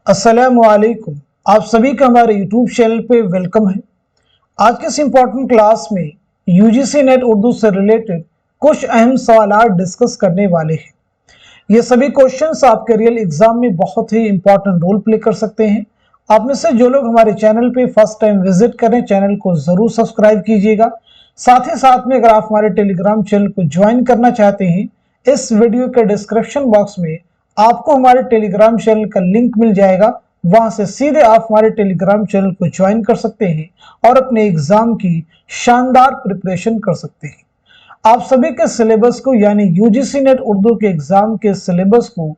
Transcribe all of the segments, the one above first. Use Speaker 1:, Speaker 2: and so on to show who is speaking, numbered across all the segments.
Speaker 1: अस्सलामुअलैकुम। आप सभी का हमारे यूट्यूब चैनल पे वेलकम है। आज के इस इम्पोर्टेंट क्लास में यूजीसी नेट उर्दू से रिलेटेड कुछ अहम सवाल डिस्कस करने वाले हैं। ये सभी क्वेश्चंस आपके रियल एग्जाम में बहुत ही इंपॉर्टेंट रोल प्ले कर सकते हैं। आप में से जो लोग हमारे चैनल पे फर्स्ट टाइम विजिट करें, चैनल को जरूर सब्सक्राइब कीजिएगा। साथ ही साथ में अगर आप हमारे टेलीग्राम चैनल को ज्वाइन करना चाहते हैं, इस वीडियो के डिस्क्रिप्शन बॉक्स में आपको हमारे टेलीग्राम चैनल का लिंक मिल जाएगा। वहां से सीधे आप हमारे टेलीग्राम चैनल को ज्वाइन कर सकते हैं और अपने एग्जाम की शानदार प्रिपरेशन कर सकते हैं। आप सभी के सिलेबस को यानी यूजीसी नेट उर्दू के एग्जाम के सिलेबस को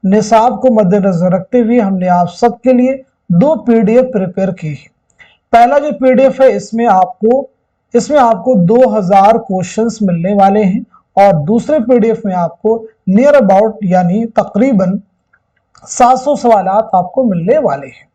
Speaker 1: निसाब को मद्देनजर रखते हुए हमने आप सबके लिए दो पीडीएफ प्रिपेयर की है। पहला जो पीडीएफ है इसमें आपको 2000 क्वेश्चंस मिलने वाले हैं और दूसरे पीडीएफ में आपको नियर अबाउट यानी तकरीबन 700 सवालात आपको मिलने वाले हैं।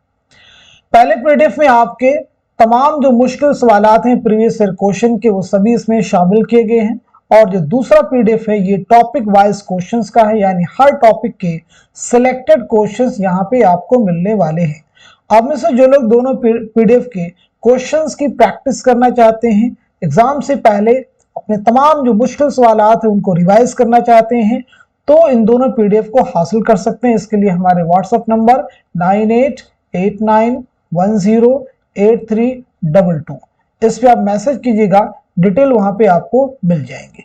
Speaker 1: पहले पीडीएफ में आपके तमाम जो मुश्किल सवालात हैं प्रीवियस ईयर क्वेश्चन के, वो सभी इसमें शामिल किए गए हैं। और जो दूसरा पीडीएफ है ये टॉपिक वाइज क्वेश्चंस का है, यानी हर टॉपिक के सिलेक्टेड क्वेश्चंस यहाँ पे आपको मिलने वाले हैं। आप में से जो लोग दोनों पीडीएफ के क्वेश्चंस की प्रैक्टिस करना चाहते हैं, एग्जाम से पहले अपने तमाम जो मुश्किल सवालात हैं उनको रिवाइज करना चाहते हैं, तो इन दोनों पीडीएफ को हासिल कर सकते हैं। इसके लिए हमारे व्हाट्सएप नंबर 9889108322 इस पे आप मैसेज कीजिएगा, डिटेल वहां पे आपको मिल जाएंगे।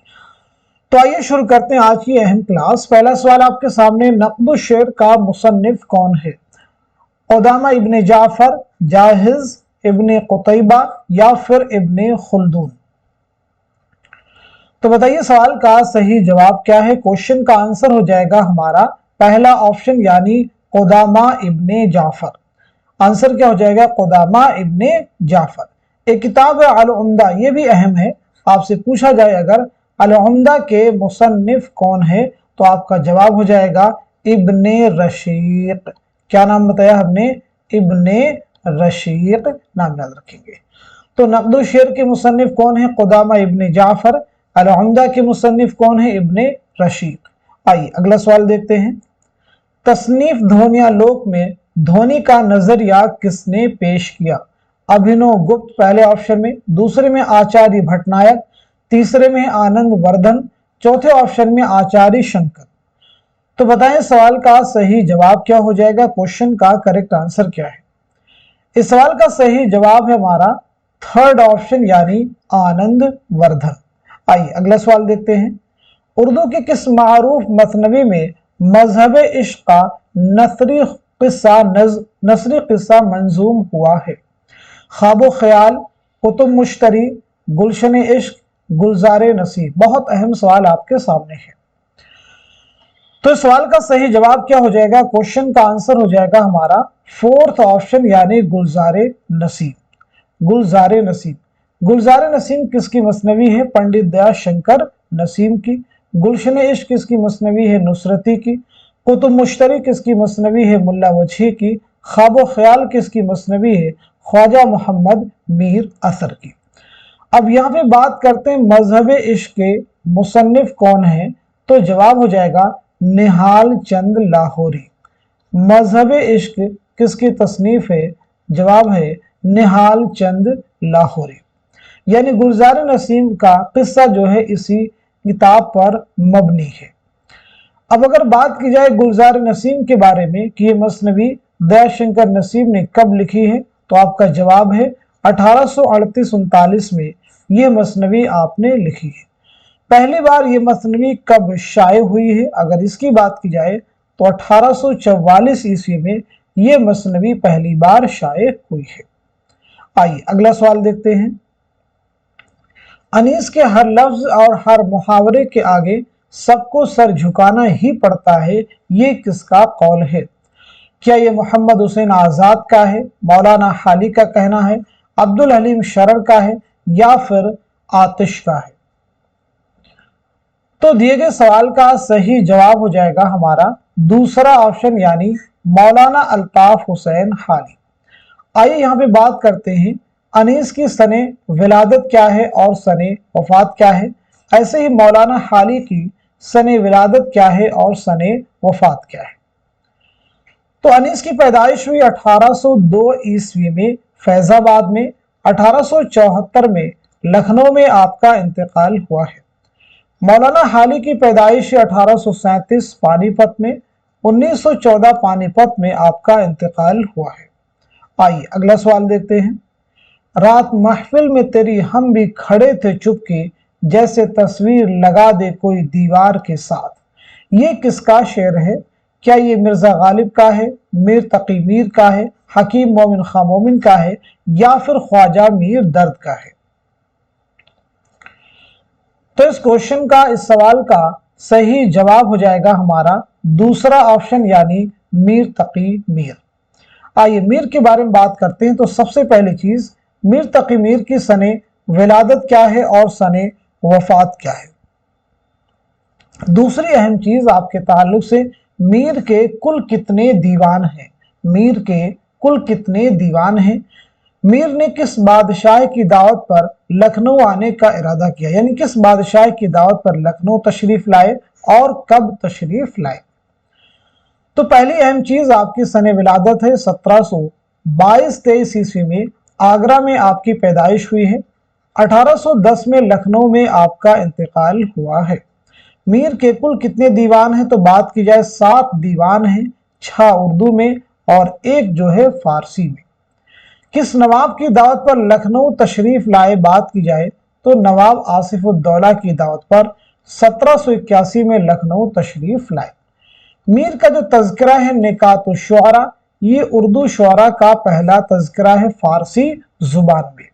Speaker 1: तो आइए शुरू करते हैं आज की अहम क्लास। पहला सवाल आपके सामने, नक़्द शेर का मुसन्निफ कौन है? क़ुदामा इब्ने जाफर, जाहिज, इब्ने क़ुतैबा या फिर इब्ने खुल्दून? तो बताइए सवाल का सही जवाब क्या है। क्वेश्चन का आंसर हो जाएगा हमारा पहला ऑप्शन यानी क़ुदामा इब्ने जाफर। आंसर क्या हो जाएगा? क़ुदामा इब्ने जाफर। एक किताब है अल उम्दा, ये भी अहम है। आपसे पूछा जाए अगर अल उम्दा के मुसन्निफ कौन है, तो आपका जवाब हो जाएगा इब्ने रशीक। क्या नाम बताया हमने? इब्ने रशीक नाम याद रखेंगे। तो नक़्द शेर के मुसन्निफ कौन है? क़ुदामा इब्ने जाफर। अल उम्दा के मुसन्निफ कौन है? इब्ने रशीक। आइए अगला सवाल देखते हैं। तसनीफ ध्वनियालोक में ध्वनि का नजरिया किसने पेश किया? अभिनव गुप्त पहले ऑप्शन में, दूसरे में आचार्य भट्टनायक, तीसरे में आनंद वर्धन, चौथे ऑप्शन में आचार्य शंकर। तो बताएं सवाल का सही जवाब क्या हो जाएगा? क्वेश्चन का करेक्ट आंसर क्या है? इस सवाल का सही जवाब है हमारा थर्ड ऑप्शन यानी आनंद वर्धन। आइए अगला सवाल देखते हैं। उर्दू के किस मारूफ मसनवी में मजहब इश्क का नसरी किस्सा मंजूम हुआ है? ख्वाबो ख्याल, कुतुब मुश्तरी, गुलशन इश्क, गुलजार नसीब। बहुत अहम सवाल आपके सामने है। तो इस सवाल का सही जवाब क्या हो जाएगा? क्वेश्चन का आंसर हो जाएगा हमारा फोर्थ ऑप्शन यानी गुलजार नसीब। गुलजार नसीब। गुलजार नसीम किसकी मसनवी है? पंडित दयाल शंकर नसीम की। गुलशन इश्क किसकी मसनवी है? नुसरती की। कुतुब मुश्तरी किसकी मसनवी है? मुल्ला वजही की। ख्वाबो ख्याल किसकी मसनवी है? ख्वाजा मोहम्मद मीर असर की। अब यहाँ पे बात करते हैं मजहब इश्क के मुसन्निफ कौन है, तो जवाब हो जाएगा निहाल चंद लाहौरी। मजहब इश्क किसकी तसनीफ है? जवाब है निहाल चंद लाहौरी। यानी गुलजार नसीम का किस्सा जो है इसी किताब पर मबनी है। अब अगर बात की जाए गुलजार नसीम के बारे में कि ये मसनवी दयाशंकर नसीम ने कब लिखी है, तो आपका जवाब है 1838-39 में ये मसनवी आपने लिखी है। पहली बार ये मसनवी कब शाये हुई है? अगर इसकी बात की जाए तो 1844 ईस्वी में ये मसनवी पहली बार शाये हुई है। आइए अगला सवाल देखते हैं। अनीस के हर लफ्ज और हर मुहावरे के आगे सबको सर झुकाना ही पड़ता है, ये किसका कौल है? क्या ये मोहम्मद हुसैन आजाद का है, मौलाना हाली का कहना है, अब्दुल हलीम शरर का है या फिर आतिश का है? तो दिए गए सवाल का सही जवाब हो जाएगा हमारा दूसरा ऑप्शन यानी मौलाना अल्ताफ हुसैन हाली। आइए यहाँ पे बात करते हैं अनीस की सने विलादत क्या है और सने वफात क्या है। ऐसे ही मौलाना हाली की सने विलादत क्या है और सने वफात क्या है। तो अनीस की पैदाइश हुई 1802 ईस्वी में फैजाबाद में, 1874 में लखनऊ में आपका इंतकाल हुआ है। मौलाना हाली की पैदाइश 1837 पानीपत में, 1914 पानीपत में आपका इंतकाल हुआ है। आइए अगला सवाल देखते हैं। रात महफिल में तेरी हम भी खड़े थे चुपके, जैसे तस्वीर लगा दे कोई दीवार के साथ। ये किसका शेर है? क्या ये मिर्जा गालिब का है, मीर तकी मीर का है, हकीम मोमिन खां मोमिन का है, या फिर ख्वाजा मीर दर्द का है? तो इस क्वेश्चन का, इस सवाल का सही जवाब हो जाएगा हमारा दूसरा ऑप्शन, यानी मीर तकी मीर। आइए मीर के बारे में बात करते हैं। तो सबसे पहली चीज, मीर तकी मीर की सने विलादत क्या है और सने वफात क्या है। दूसरी अहम चीज आपके ताल्लुक से, मीर के कुल कितने दीवान हैं? मीर के कुल कितने दीवान हैं? मीर ने किस बादशाह की दावत पर लखनऊ आने का इरादा किया, यानी किस बादशाह की दावत पर लखनऊ तशरीफ लाए और कब तशरीफ लाए? तो पहली अहम चीज आपकी सने विलादत है, 1722-23 ईस्वी में आगरा में आपकी पैदाइश हुई है। 1810 में लखनऊ में आपका इंतकाल हुआ है। मीर के कुल कितने दीवान हैं? तो बात की जाए 7 दीवान हैं, 6 उर्दू में और 1 जो है फारसी में। किस नवाब की दावत पर लखनऊ तशरीफ लाए बात की जाए तो नवाब आसिफुद्दौला की दावत पर 1781 में लखनऊ तशरीफ लाए। मीर का जो तज़किरा है निकातुश शुअरा, ये उर्दू शुअरा का पहला तज़किरा है फारसी जुबान में।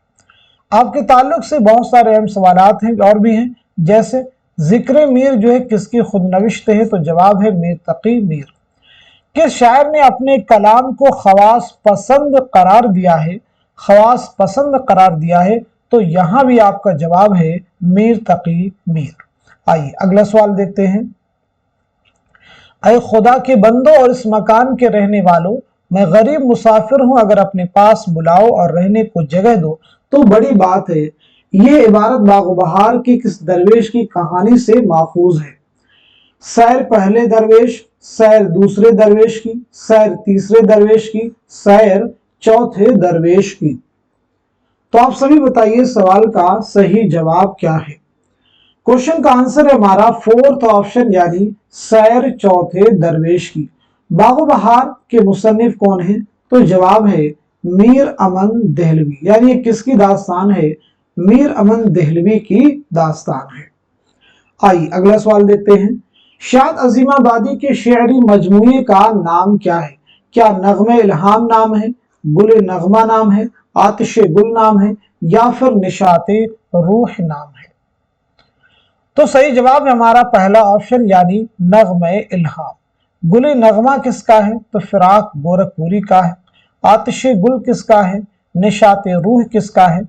Speaker 1: आपके ताल्लुक से बहुत सारे अहम सवालात हैं और भी हैं, जैसे जिक्र मीर जो है किसकी खुदनविश्त है? तो जवाब है मीर तकी मीर। किस शायर ने अपने कलाम को खवास पसंद करार दिया है? खवास पसंद करार दिया है, तो यहां भी आपका जवाब है मीर तकी मीर। आइए अगला सवाल देखते हैं। ऐ खुदा के बंदो और इस मकान के रहने वालों, मैं गरीब मुसाफिर हूं, अगर अपने पास बुलाओ और रहने को जगह दो तो बड़ी बात है। ये इबारत बागो बहार की किस दरवेश की कहानी से माखूज है? सैर पहले दरवेश, सैर दूसरे दरवेश की, सैर तीसरे दरवेश की, सैर चौथे दरवेश की। तो आप सभी बताइए सवाल का सही जवाब क्या है? क्वेश्चन का आंसर है हमारा 4th ऑप्शन, यानी सैर चौथे दरवेश की। बागो बहार के मुसन्निफ कौन है? तो जवाब है मीर अमन देहलवी, यानी किसकी दास्तान है? मीर अमन देहलवी की दास्तान है। आइए अगला सवाल देखते हैं। शाद अजीमाबादी के शेरी मजमूए का नाम क्या है? क्या नगमे इल्हाम नाम है, गुल नगमा नाम है, आतिश गुल नाम है, या फिर निशाते रूह नाम है? तो सही जवाब है हमारा पहला ऑप्शन, यानी नगमे इल्हाम। गुल नगमा किसका है? तो फिराक गोरखपुरी का है। आतिश गुल किसका है? निशाते रूह किसका है?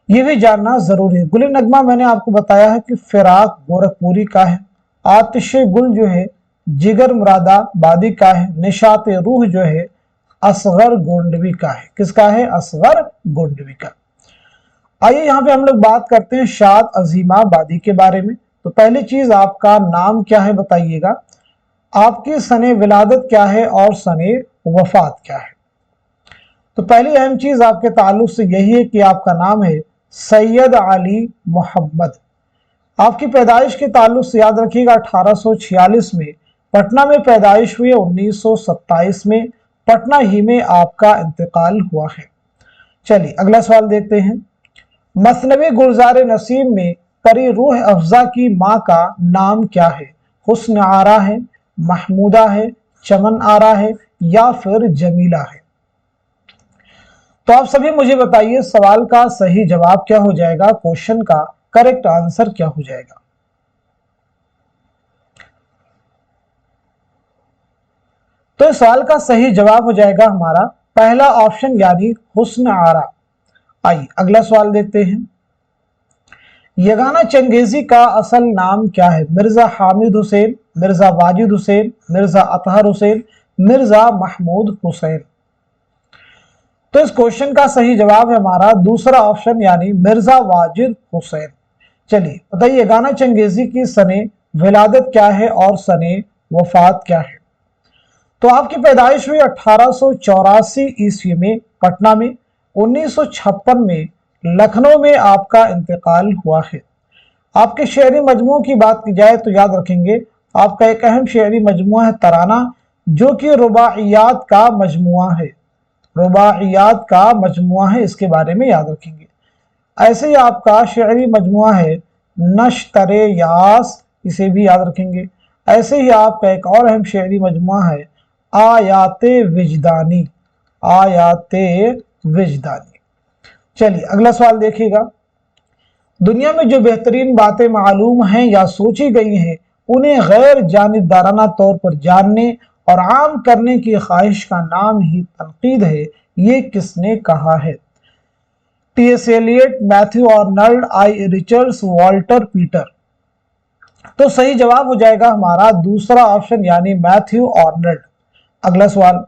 Speaker 1: ये भी जानना जरूरी है। गुल नगमा मैंने आपको बताया है कि फिराक गोरखपुरी का है। आतिश गुल जो है जिगर मुरादाबादी का है। निशाते रूह जो है असगर गोंडवी का है। किसका है? असगर गोंडवी का। आइए यहाँ पे हम लोग बात करते हैं शाद अजीमाबादी के बारे में। तो पहली चीज, आपका नाम क्या है बताइएगा, आपकी सने विलादत क्या है और सने वफात क्या है। तो पहली अहम चीज आपके ताल्लुक से यही है कि आपका नाम है सैयद अली मोहम्मद। आपकी पैदाइश के ताल्लुक से याद रखिएगा 1846 में पटना में पैदाइश हुई है। 1927 में पटना ही में आपका इंतकाल हुआ है। चलिए अगला सवाल देखते हैं। मसनवी गुलजार नसीम में परी रूह अफजा की माँ का नाम क्या है? हुस्न आरा है, महमूदा है, चमन आरा है, या फिर जमीला है? तो आप सभी मुझे बताइए सवाल का सही जवाब क्या हो जाएगा, क्वेश्चन का करेक्ट आंसर क्या हो जाएगा। तो इस सवाल का सही जवाब हो जाएगा हमारा पहला ऑप्शन, यानी हुस्न आरा। आइए अगला सवाल देखते हैं। यगाना चंगेजी का असल नाम क्या है? मिर्जा हामिद हुसैन, मिर्जा वाजिद हुसैन, मिर्जा अतहर हुसैन, मिर्जा महमूद हुसैन? तो इस क्वेश्चन का सही जवाब है हमारा दूसरा ऑप्शन, यानी मिर्जा वाजिद हुसैन। चलिए बताइए यगाना चंगेजी की सने विलादत क्या है और सने वफात क्या है? तो आपकी पैदाइश हुई 1884 ईस्वी में पटना में। 1956 में लखनऊ में आपका इंतकाल हुआ है। आपके शेरी मजमू की बात की जाए तो याद रखेंगे आपका एक अहम शेरी मजमुआ है तराना, जो कि रुबाइयात का मजमुआ है। रुबाइयात का मजमुआ है, इसके बारे में याद रखेंगे। ऐसे ही आपका शेरी मजमुआ है नश्तरे यास, इसे भी याद रखेंगे। ऐसे ही आपका एक और अहम शेरी मजमुआ है आयाते विजदानी, आयाते विजदानी। चलिए अगला सवाल देखिएगा। दुनिया में जो बेहतरीन बातें मालूम हैं या सोची गई हैं, उन्हें गैर जानिबदाराना तौर पर जानने और आम करने की ख्वाहिश का नाम ही तनकीद है। ये किसने कहा है? टी.एस. एलियट, मैथ्यू आर्नल्ड, आई रिचर्ड्स, वॉल्टर पीटर। तो सही जवाब हो जाएगा हमारा दूसरा ऑप्शन यानी मैथ्यू आर्नल्ड। अगला सवाल,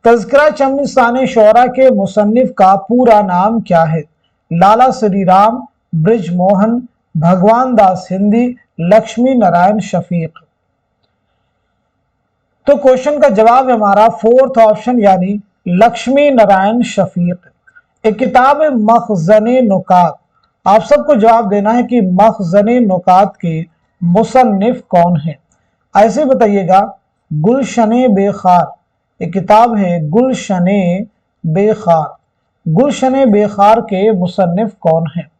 Speaker 1: तज़किरा चमनिस्तान शोरा के मुसन्निफ का पूरा नाम क्या है? लाला श्री राम, ब्रिज मोहन, भगवान दास हिंदी, लक्ष्मी नारायण शफीक। तो क्वेश्चन का जवाब है हमारा फोर्थ ऑप्शन यानी लक्ष्मी नारायण शफीक। एक किताब है मखज़ने नुकात। आप सबको जवाब देना है कि मखज़ने नुकात के मुसन्निफ कौन है। ऐसे बताइएगा गुलशने बेखार, एक किताब है गुलशने बेखार। गुलशने बेखार के मुसन्निफ कौन है?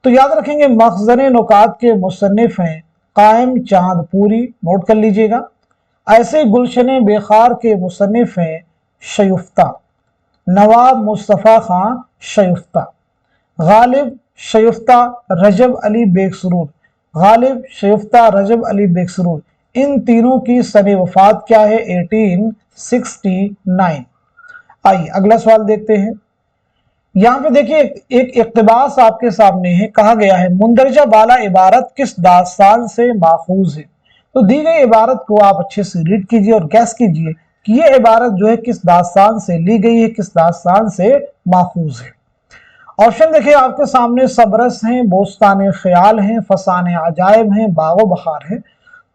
Speaker 1: तो याद रखेंगे मखज़ने नुकात के मुसन्निफ हैं कायम चांदपुरी, नोट कर लीजिएगा। ऐसे गुलशने बेखार के मुसन्निफ हैं शयुफ्ता, नवाब मुस्तफ़ा खां शयुफ्ता, गालिब शयुफ्ता, रजब अली बेगसरूर, गालिब शयुफ्ता, रजब अली बेगसरूर। इन तीनों की सने वफात क्या है? 1869। आइए अगला सवाल देखते हैं। यहाँ पे देखिए एक इक़्तिबास आपके सामने है। कहा गया है मुंदरजा बाला इबारत किस दास्तान से माखूज है? तो दी गई इबारत को आप अच्छे से रीड कीजिए और गैस कीजिए कि ये इबारत जो है किस दास्तान से ली गई है, किस दास्तान से माखूज है। ऑप्शन देखिए आपके सामने, सबरस हैं, बोस्तान ख्याल हैं, फसान अजायब हैं, बागो बहार है।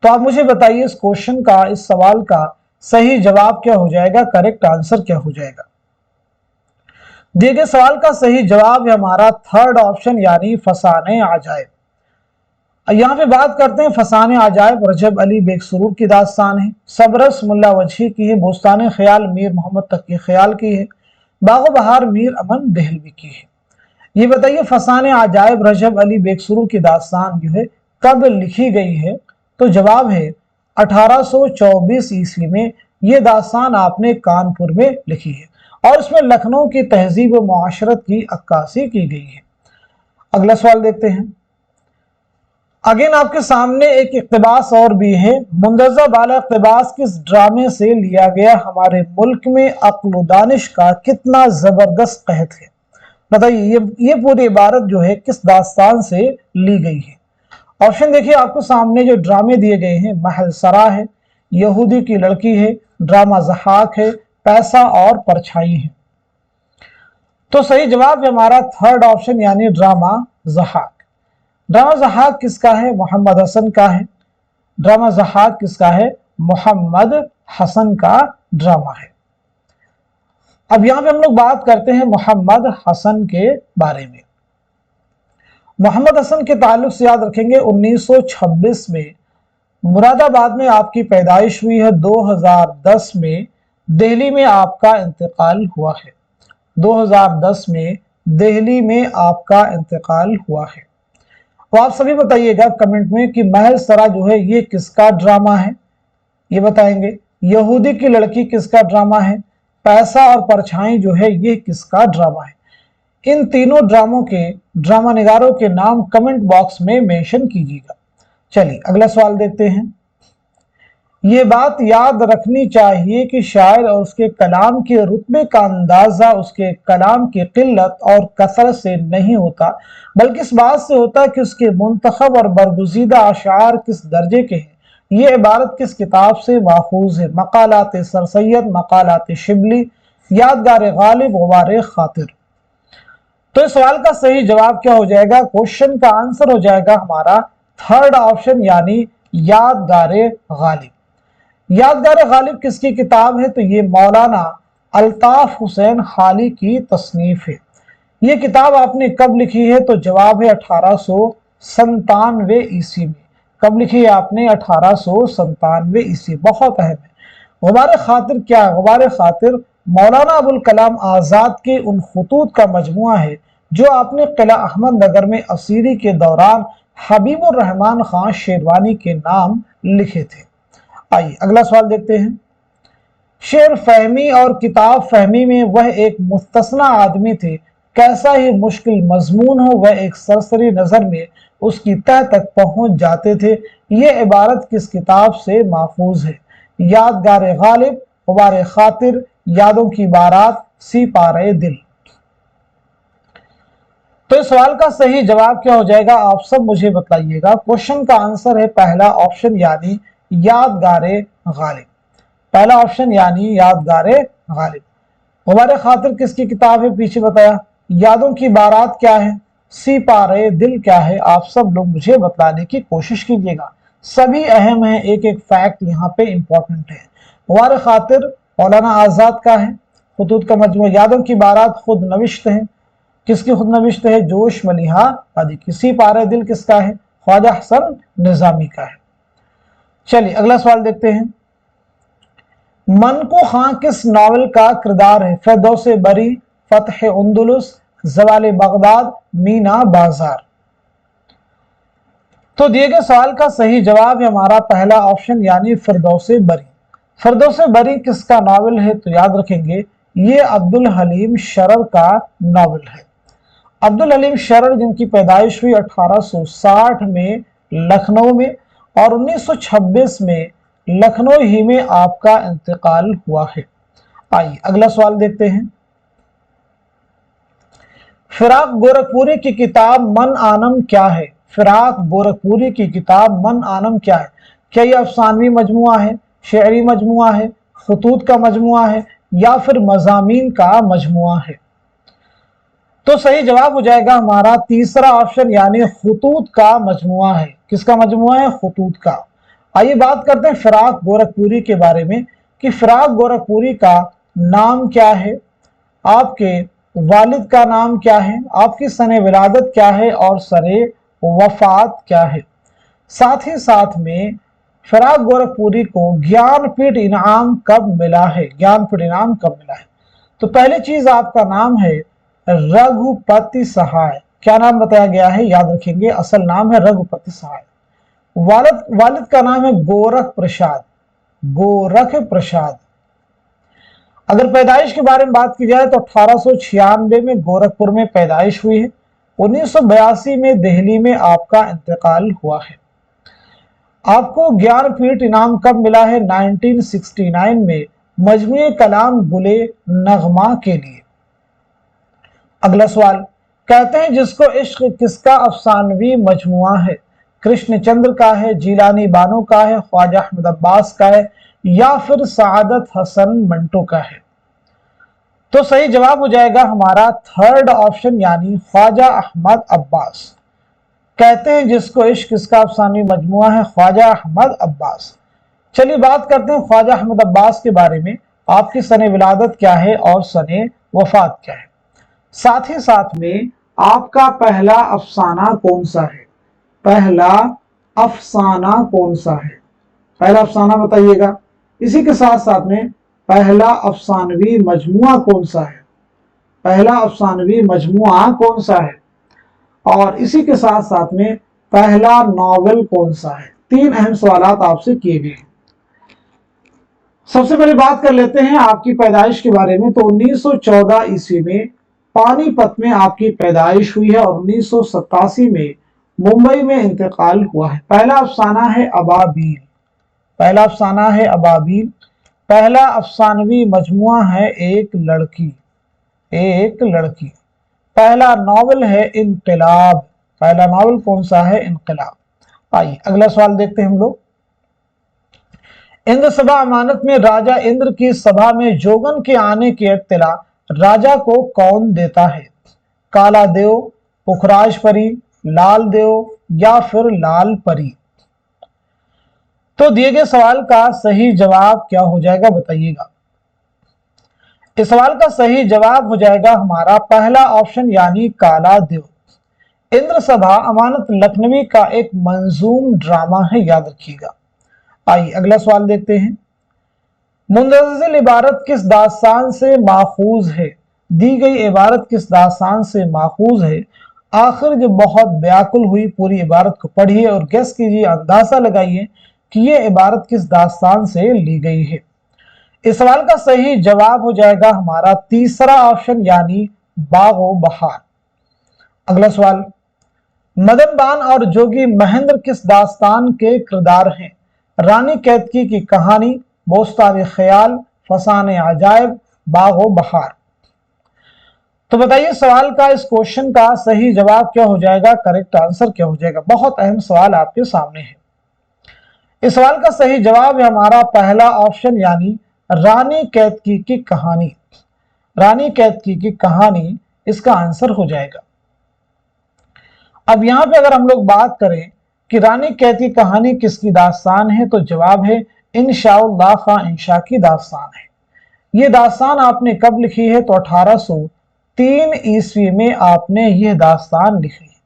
Speaker 1: तो आप मुझे बताइए इस क्वेश्चन का, इस सवाल का सही जवाब क्या हो जाएगा, करेक्ट आंसर क्या हो जाएगा? दिए गए सवाल का सही जवाब है हमारा थर्ड ऑप्शन यानी फसाने अजायब। यहाँ पे बात करते हैं फसाने अजायब रजब अली बेगसरूर की दास्तान है, सबरस मुल्ला वजही की है, बोस्तान ख्याल मीर मोहम्मद तकी ख्याल की है, बागो बहार मीर अमन देहलवी की है। ये बताइए फसाने अजायब रजब अली बेगसरूर की दास्तान जो है कब लिखी गई है? तो जवाब है 1824 ईस्वी में ये दास्तान आपने कानपुर में लिखी है और इसमें लखनऊ की तहजीब व मुआशरत की अक्कासी की गई है। अगला सवाल देखते हैं। अगेन आपके सामने एक इक़्तिबास और भी है। मुंदरजा बाला इक़्तिबास किस ड्रामे से लिया गया? हमारे मुल्क में अक्ल दानिश का कितना जबरदस्त कहत है। बताइए ये पूरी इबारत जो है किस दास्तान से ली गई है? ऑप्शन देखिए आपके सामने जो ड्रामे दिए गए हैं, महल सरा है, यहूदी की लड़की है, ड्रामा ज़हाक है, पैसा और परछाई है। तो सही जवाब है हमारा थर्ड ऑप्शन यानी ड्रामा ज़हाक। ड्रामा ज़हाक किसका है? मोहम्मद हसन का है। ड्रामा ज़हाक किसका है? मोहम्मद हसन का ड्रामा है। अब यहां पे हम लोग बात करते हैं मोहम्मद हसन के बारे में। मोहम्मद हसन के ताल्लुक से याद रखेंगे 1926 में मुरादाबाद में आपकी पैदाइश हुई है। 2010 में दिल्ली में आपका इंतकाल हुआ है। 2010 में दिल्ली में आपका इंतकाल हुआ है। तो आप सभी बताइएगा कमेंट में कि महल सरा जो है ये किसका ड्रामा है, ये बताएंगे। यहूदी की लड़की किसका ड्रामा है, पैसा और परछाई जो है ये किसका ड्रामा है। इन तीनों ड्रामों के ड्रामा निगारों के नाम कमेंट बॉक्स में मेंशन कीजिएगा। चलिए अगला सवाल देखते हैं। ये बात याद रखनी चाहिए कि शायर और उसके कलाम के रुतबे का अंदाजा उसके कलाम की किल्लत और कसरत से नहीं होता, बल्कि इस बात से होता है कि उसके मुंतखब और बरगुज़ीदा अशार किस दर्जे के हैं। ये इबारत किस किताब से माखूज है? मकालात सर सैयद, मकालात शिबली, यादगार गालिब, गुबार खातिर। तो इस सवाल का सही जवाब क्या हो जाएगा? क्वेश्चन का आंसर हो जाएगा हमारा थर्ड ऑप्शन यानी यादगार गालिब। यादगार गालिब किसकी किताब है? तो ये मौलाना अल्ताफ हुसैन खाली की तसनीफ है। ये किताब आपने कब लिखी है? तो जवाब है 1897 ईस्वी में। कब लिखी है आपने? 1897 ईस्वी। बहुत अहम है। गुबार खातिर क्या है? गुबार खातिर मौलाना अबुल कलाम आज़ाद के उन खतूत का मजमुआ है जो आपने किला अहमद नगर में असीरी के दौरान हबीबुर रहमान खान शेरवानी के नाम लिखे थे। आइए अगला सवाल देखते हैं। शेर फहमी और किताब फहमी में वह एक मुस्तस्ना आदमी थे, कैसा ही मुश्किल मजमून हो वह एक सरसरी नजर में उसकी तह तक पहुंच जाते थे। ये इबारत किस किताब से माखूज है? यादगार गालिब, गुबार खातिर, यादों की बारात, सिपारे दिल। तो इस सवाल का सही जवाब क्या हो जाएगा? आप सब मुझे बताइएगा। क्वेश्चन का आंसर है पहला ऑप्शन यानी यादगारे गालिब। पहला ऑप्शन यानी यादगारे गालिब। गुबार खातिर किसकी किताब है? पीछे बताया। यादों की बारात क्या है? सिपारे दिल क्या है? आप सब लोग मुझे बताने की कोशिश कीजिएगा। सभी अहम है, एक एक फैक्ट यहाँ पे इंपॉर्टेंट है। गुबार खातिर मौलाना आजाद का है, खुतूत का मजमूआ। यादों की बारात खुद नविश्त है। किसकी खुद नविश्त है? जोश मलिहा आदि की। सिपारे दिल किसका है? ख्वाजा हसन निजामी का है। चलिए अगला सवाल देखते हैं। मनकू खां किस नावल का किरदार है? फिरदौस बरी, फतह उंदुलुस, जवाल बगदाद, मीना बाजार। तो दिए गए सवाल का सही जवाब है हमारा पहला ऑप्शन यानी फिरदौस बरी। फिरदौस बरी किसका नावल है? तो याद रखेंगे ये अब्दुल हलीम शरर का नावल है। अब्दुल हलीम शरर जिनकी पैदाइश हुई 1860 में लखनऊ में और 1926 में लखनऊ ही में आपका इंतकाल हुआ है। आइए अगला सवाल देखते हैं। फिराक गोरखपुरी की किताब मन आनम क्या है? फिराक गोरखपुरी की किताब मन आनम क्या है? क्या यह अफसानवी मजमुआ है, शेरी मजमुआ है, खतूत का मजमुआ है या फिर मजामीन का मजमुआ है? तो सही जवाब हो जाएगा हमारा तीसरा ऑप्शन यानी खतूत का मजमुआ है। किसका मजमुआ है? खतूत का। आइए बात करते हैं फिराक गोरखपुरी के बारे में कि फिराक गोरखपुरी का नाम क्या है, आपके वालिद का नाम क्या है, आपकी सने विलादत क्या है और सरे वफात क्या है। साथ ही साथ में फिराक गोरखपुरी को ज्ञानपीठ इनाम कब मिला है? ज्ञानपीठ इनाम कब मिला है? तो पहली चीज आपका नाम है रघुपति सहाय। क्या नाम बताया गया है? याद रखेंगे असल नाम है रघुपति सहाय। वालिद का नाम है गोरख प्रसाद। गोरख प्रसाद। अगर पैदाइश के बारे में बात की जाए तो 1896 में गोरखपुर में पैदाइश हुई है। 1982 में दिल्ली में आपका इंतकाल हुआ है। आपको ज्ञानपीठ इनाम कब मिला है? 1969 में मजमूए कलाम गुले नगमा के लिए। अगला सवाल कहते हैं जिसको इश्क किसका अफसानवी मजमुआ है? कृष्णचंद्र का है, जीलानी बानो का है, ख्वाजा अहमद अब्बास का है या फिर सआदत हसन मंटो का है? तो सही जवाब हो जाएगा हमारा थर्ड ऑप्शन यानी ख्वाजा अहमद अब्बास। कहते हैं जिसको इश्क किसका अफसानवी मजमुआ है? ख्वाजा अहमद अब्बास। चलिए बात करते हैं ख्वाजा अहमद अब्बास के बारे में। आपकी सने विलादत क्या है और सने वफात क्या है? साथ ही साथ में आपका पहला अफसाना कौन सा है? पहला अफसाना कौन सा है? पहला अफसाना बताइएगा। इसी के साथ साथ में पहला अफसानवी मजमुआ कौन सा है? पहला अफसानवी मजमुआ कौन सा है? और इसी के साथ साथ में पहला नॉवेल कौन सा है? तीन अहम सवाल आपसे किए गए। सबसे पहले बात कर लेते हैं आपकी पैदाइश के बारे में। तो 1914 ईस्वी में पानीपत में आपकी पैदाइश हुई है और 1987 में मुंबई में इंतकाल हुआ है। पहला अफसाना है अबाबील। पहला अफसाना है अबाबील। पहला अफसानवी मजमुआ है एक लड़की। एक लड़की। पहला नॉवेल है इनकलाब। पहला नॉवेल कौन सा है? इनकलाब। आइए अगला सवाल देखते हैं हम लोग। इंद्र सभा अमानत में राजा इंद्र की सभा में जोगन के आने की इत्तला राजा को कौन देता है? काला देव, पुखराज परी, लाल देव या फिर लाल परी? तो दिए गए सवाल का सही जवाब क्या हो जाएगा बताइएगा। इस सवाल का सही जवाब हो जाएगा हमारा पहला ऑप्शन यानी काला देव। इंद्र सभा अमानत लखनवी का एक मंजूम ड्रामा है, याद रखिएगा। आइए अगला सवाल देखते हैं। मुंदजिल इबारत किस दास्तान से माखूज है? दी गई इबारत किस दास्तान से माखूज है? आखिर जब बहुत व्याकुल हुई पूरी इबारत को पढ़िए और गेस कीजिए, अंदाजा लगाइए कि ये इबारत किस दास्तान से ली गई है। इस सवाल का सही जवाब हो जाएगा हमारा तीसरा ऑप्शन यानी बागो बहार। अगला सवाल, मदन बान और जोगी महेंद्र किस दास्तान के किरदार हैं? रानी कैतकी की कहानी, बोस्तान ख्याल, फसान अजायब, बागो बहार। तो बताइए सवाल का, इस क्वेश्चन का सही जवाब क्या हो जाएगा, करेक्ट आंसर क्या हो जाएगा। बहुत अहम सवाल आपके सामने है। इस सवाल का सही जवाब है हमारा पहला ऑप्शन यानी रानी कैतकी की कहानी। रानी कैतकी की कहानी इसका आंसर हो जाएगा। अब यहां पे अगर हम लोग बात करें कि रानी कैतकी कहानी किसकी दास्तान है, तो जवाब है इंशाउल्लाह खां इंशा की दास्तान है। ये दास्तान आपने कब लिखी है, तो 1803 ईस्वी में आपने यह दास्तान लिखी है।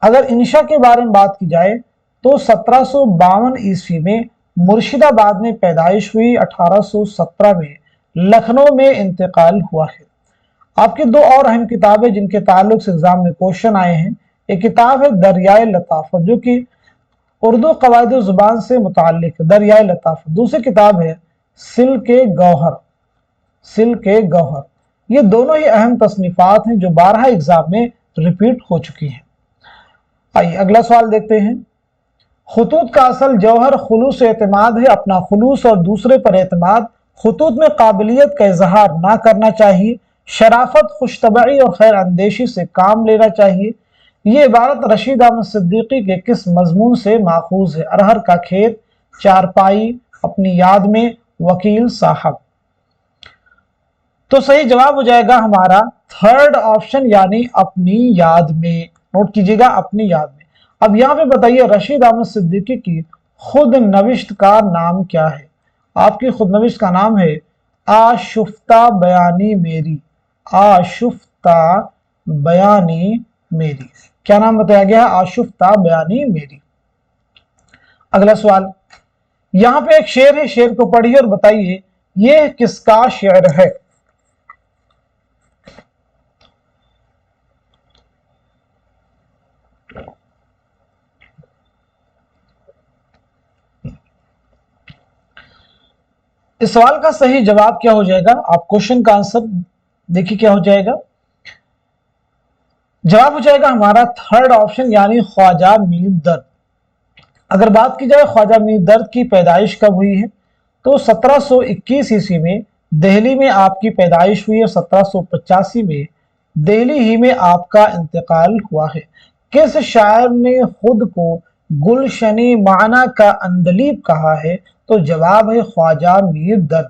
Speaker 1: अगर इंशा के बारे में बात की जाए तो 1752 ईस्वी में मुर्शिदाबाद में पैदाइश हुई, 1817 में लखनऊ में इंतकाल हुआ है। आपकी दो और अहम किताबें जिनके ताल्लुक से एग्जाम में क्वेश्चन आए हैं, एक किताब है दरियाए लताफत जो कि उर्दू कवायद जुबान से मुताल्लिक है, दरियाए लताफत। दूसरी किताब है सिल्के गौहर। सिल्के गौहर, ये दोनों ही अहम तसनीफात हैं जो 12 एग्जाम में रिपीट हो चुकी हैं। आइए अगला सवाल देखते हैं। खुतूत का असल जौहर खुलूस एतमाद है। अपना खुलूस और दूसरे पर एतमाद, खुतूत में काबिलियत का इजहार ना करना चाहिए, शराफत, खुशतबई और खैर अंदेशी से काम लेना चाहिए। ये इबारत रशीद अहमद सिद्दीकी के किस मजमून से माखूज है? अरहर का खेत, चारपाई, अपनी याद में, वकील साहब। तो सही जवाब हो जाएगा हमारा थर्ड ऑप्शन यानी अपनी याद में। नोट कीजिएगा, अपनी याद में। अब यहां पे बताइए रशीद अहमद सिद्दीकी की खुद नविश्त का नाम क्या है? आपकी खुद नविश्त का नाम है आशुफ्ता बयानी मेरी। आशुफ्ता बयानी मेरी, क्या नाम बताया गया है? आशुफ्ता बयानी मेरी। अगला सवाल, यहां पे एक शेर है, शेर को पढ़िए और बताइए ये किसका शेर है। इस सवाल का सही जवाब क्या हो जाएगा? आप क्वेश्चन का आंसर देखिए क्या हो जाएगा। जवाब हो जाएगा हमारा थर्ड ऑप्शन यानी ख्वाजा मीर दर्द। अगर बात की जाए ख्वाजा मीर दर्द की पैदाइश कब हुई है, तो 1721 ईस्वी में दिल्ली में आपकी पैदाइश हुई और 1785 में दिल्ली ही में आपका इंतकाल हुआ है। किस शायर ने खुद को गुलशनी माना का अंदलीब कहा है, तो जवाब है ख्वाजा मीर दर्द।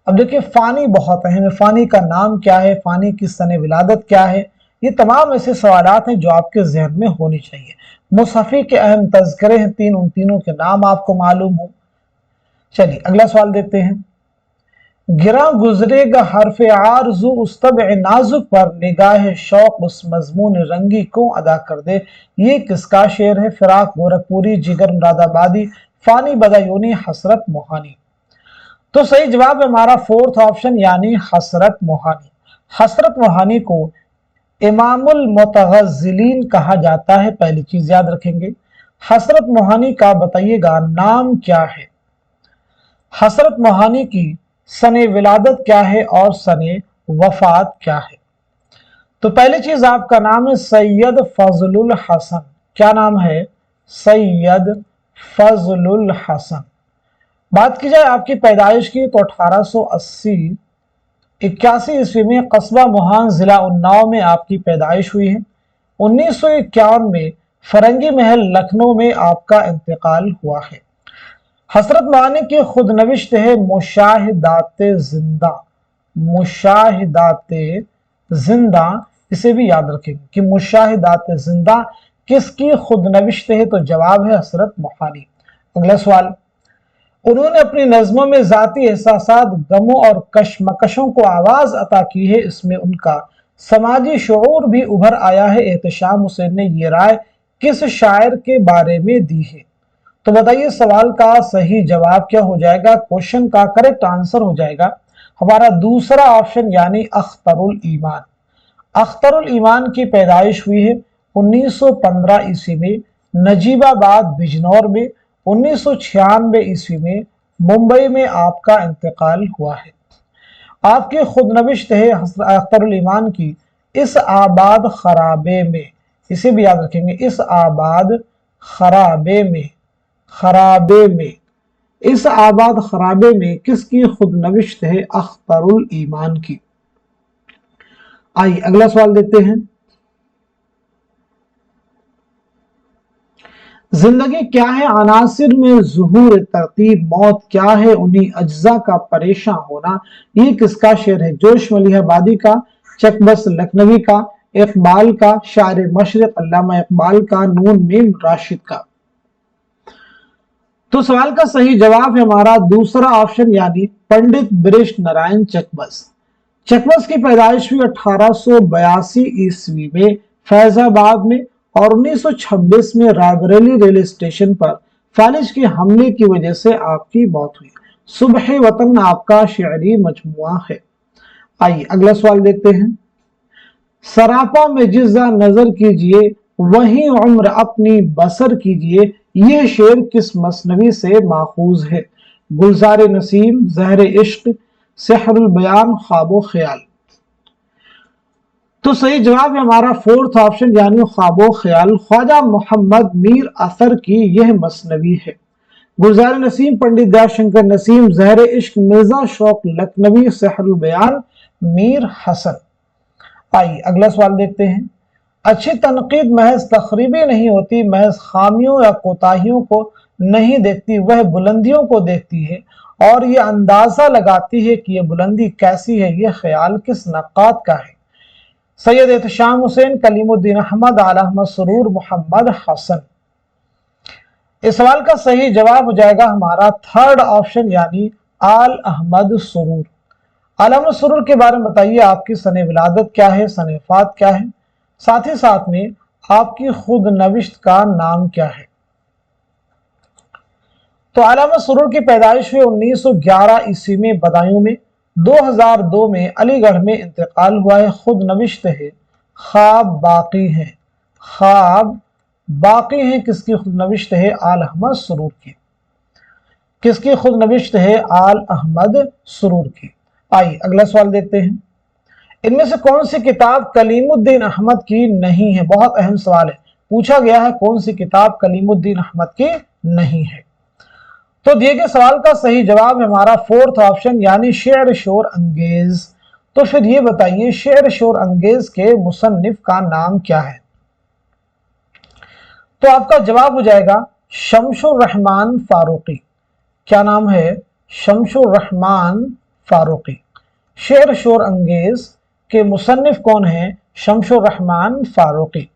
Speaker 1: अब देखिए फानी बहुत अहम है, फानी का नाम क्या है, फानी की सने विलादत क्या है, ये तमाम ऐसे सवालात हैं जो आपके जहन में होने चाहिए। मुसहफ़ी के अहम तज़किरे हैं तीन, उन तीनों के नाम आपको मालूम हो। चलिए अगला सवाल देखते हैं। गिरा गुजरेगा हरफ आरज़ू उस तबअ नाजुक पर निगाह शौक उस मजमून रंगी को अदा कर दे। ये किसका शेर है? फिराक गोरखपुरी, जिगर मुरादाबादी, फानी बदायूनी, हसरत मोहानी। तो सही जवाब है हमारा फोर्थ ऑप्शन यानी हसरत मोहानी। हसरत मोहानी को इमामुल मुतगज़्ज़िलीन कहा जाता है। पहली चीज याद रखेंगे। हसरत मोहानी का बताइएगा नाम क्या है? हसरत मोहानी की सने विलादत क्या है और सने वफात क्या है? तो पहली चीज आपका नाम है सैयद फजलुल हसन। क्या नाम है? सैयद फजलुल हसन। बात की जाए आपकी पैदाइश की तो 1881 ईस्वी में कस्बा मुहान जिला उन्नाव में आपकी पैदाइश हुई है। 1951 में फरंगी महल लखनऊ में आपका इंतकाल हुआ है। हसरत मोहानी की खुद नविश्त है मुशाहिदाते जिंदा। मुशाहिदाते जिंदा, इसे भी याद रखेंगे कि मुशाहिदाते जिंदा किसकी खुद नविश्त है, तो जवाब है हसरत मोहानी। अगला सवाल, उन्होंने अपनी नज़्मों में ज़ाती एहसासात, गमों और कशमकशों को आवाज़ अता की है। इसमें उनका समाजी शऊर भी उभर आया है। एहतशाम हुसैन ने ये राय किस शायर के बारे में दी है? तो बताइए सवाल का सही जवाब क्या हो जाएगा? क्वेश्चन का करेक्ट आंसर हो जाएगा हमारा दूसरा ऑप्शन यानी अख्तरुल ईमान। अख्तरुल ईमान की पैदाइश हुई है 1915 ईस्वी में नजीबाबाद बिजनौर में। 1996 ईस्वी में मुंबई में आपका इंतकाल हुआ है। आपकी खुदनविश्त है अख्तरुल ईमान की, इस आबाद खराबे में, इसे भी याद रखेंगे, इस आबाद खराबे में, खराबे में, इस आबाद खराबे में किसकी खुदनविश्त है? अख्तरुल ईमान की। आइए अगला सवाल देखते हैं। जिंदगी क्या है? अनासिर में ज़ुहूर तरतीब, मौत क्या है? उन्हीं अज्जा का परेशान होना। ये किसका शेर है? जोश मलिहाबादी का, चकबस लखनवी का, इकबाल का, शायर मशरिक अल्लामा इकबाल का, नून मीम राशिद का। तो सवाल का सही जवाब है हमारा दूसरा ऑप्शन यानी पंडित बृष नारायण चकबस। चकबस की पैदाइश हुई 1882 ईस्वी में फैजाबाद में और 1926 में रायबरेली रेलवे स्टेशन पर फालिज के हमले की वजह से आपकी मौत हुई। सुबह वतन आपका शेरी मजमुआ है। आइए अगला सवाल देखते हैं। सरापा में जिज़ा नजर कीजिए, वहीं उम्र अपनी बसर कीजिए, ये शेर किस मसनवी से माखूज है? गुलजार नसीम, ज़हर इश्क, सेहरुल बयान, ख्वाबो ख्याल। तो सही जवाब है हमारा फोर्थ ऑप्शन यानी ख्वाबो ख्याल। ख्वाजा मोहम्मद मीर असर की यह मसनवी है। गुलजार नसीम, पंडित दयाशंकर नसीम, ज़हर इश्क, मिर्जा शौक लखनवी, सेहरुल बयान, मीर हसन। आइए अगला सवाल देखते हैं। अच्छी तनकीद महज तखरीबी नहीं होती, महज खामियों या कोताहियों को नहीं देखती, वह बुलंदियों को देखती है और ये अंदाजा लगाती है कि यह बुलंदी कैसी है। यह ख्याल किस नक्काद का है? सैयद एहतशाम हुसैन, कलीमुद्दीन अहमद, आला अहमद सुरूर, मोहम्मद हसन। इस सवाल का सही जवाब हो जाएगा हमारा थर्ड ऑप्शन यानी आल अहमद सुरूर। आल अहमद सुरूर के बारे में बताइए, आपकी सने विलादत क्या है, सने वफात क्या है, साथ ही साथ में आपकी खुद नविश्त का नाम क्या है? तो आल अहमद सुरूर की पैदाइश हुई 1911 ईस्वी में बदायूं में। 2002 में अलीगढ़ में इंतकाल हुआ है। खुद नविश्त है ख्वाब बाकी है, ख्वाब बाकी है। किसकी खुद नविश्त है? आल अहमद सुरूर की। किसकी खुद नविश्त है? आल अहमद सुरूर की। आइए अगला सवाल देखते हैं। इनमें से कौन सी किताब कलीमुद्दीन अहमद की नहीं है? बहुत अहम सवाल है, पूछा गया है कौन सी किताब कलीमुद्दीन अहमद की नहीं है। तो दिए गए सवाल का सही जवाब है हमारा फोर्थ ऑप्शन यानी शेर शोर अंगेज। तो फिर ये बताइए शेर शोर अंगेज के मुसन्निफ का नाम क्या है? तो आपका जवाब हो जाएगा शमशुर रहमान फारूकी। क्या नाम है? शमशुर रहमान फारूकी। शेर शोर अंगेज के मुसन्निफ कौन है? शमशुर रहमान फारूकी।